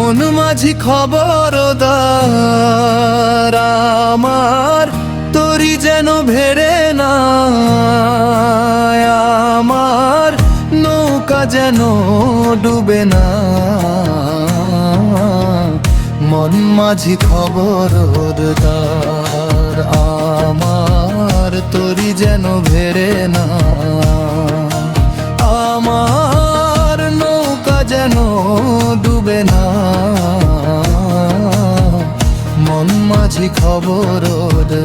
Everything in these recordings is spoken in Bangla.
মন মাঝি খবরদার আমার, তোরি যেন ভেড়ে না, আমার নৌকা যেন ডুবে না। মন মাঝি খবরদার আমার, তোরি যেন ভেড়ে না, আমার নৌকা যেন ডুবে না। মন মাঝি খবরদার।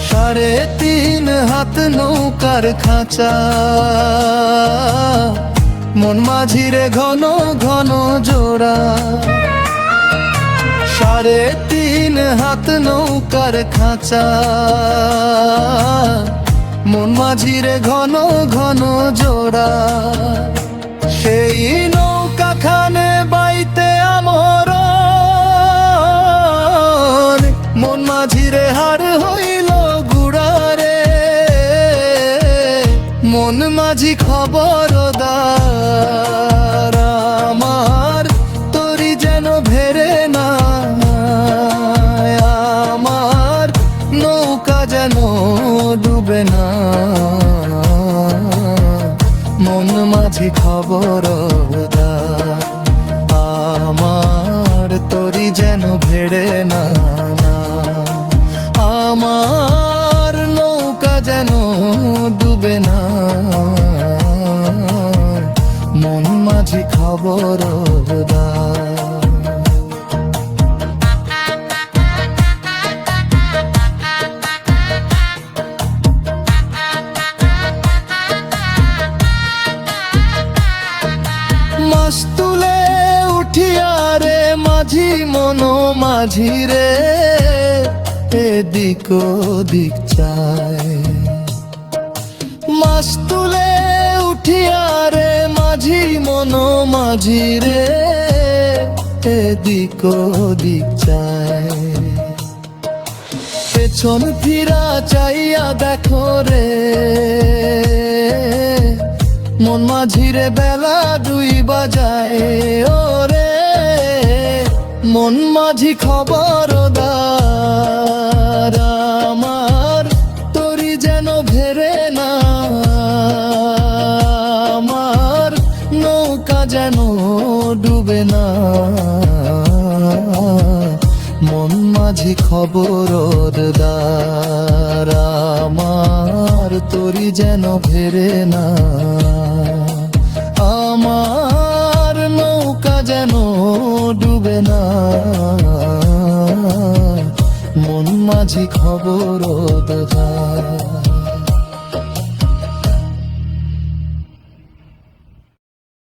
সাড়ে তিন হাত নৌকার খাঁচা, মন মাঝিরে ঘন ঘন জোড়া। সাড়ে তিন হাত নৌকার খাঁচা, মন মাঝিরে ঘন ঘন জোড়া। সেই নৌকা খানে বাইতে আমর, মন মাঝিরে হার হইল গুড়ারে। মন মাঝি খবরদার আমার, তোরি যেন ভেড়ে না, আমার নৌকা যেন ডুবে না। মন মাঝি খবরদার আমার, তোরি যেন ভেড়ে না, আমার নৌকা যেন ডুবে না। মন মাঝি খবরদার। মাছ তুলে উঠিয়া রে মাঝি মন মাঝি রে, এদিক ওদিক চায়। মাছ তুলে উঠিয়া রে মাঝি মন মাঝি রে, এদিক ওদিক চায়। পেছন ফিরা চাইয়া দেখো রে, মন মাঝিরে বেলা 2 বাজায়। ওরে মন মাঝি খবরদার আমার, তোরি যেন ভেড়ে না, আমার নৌকা যেন ডুবে না। মন মাঝি খবরদার আমার, তোরি যেন ভেড়ে না, আমার নৌকা যেন ডুবে না। মন মাঝি খবরদার।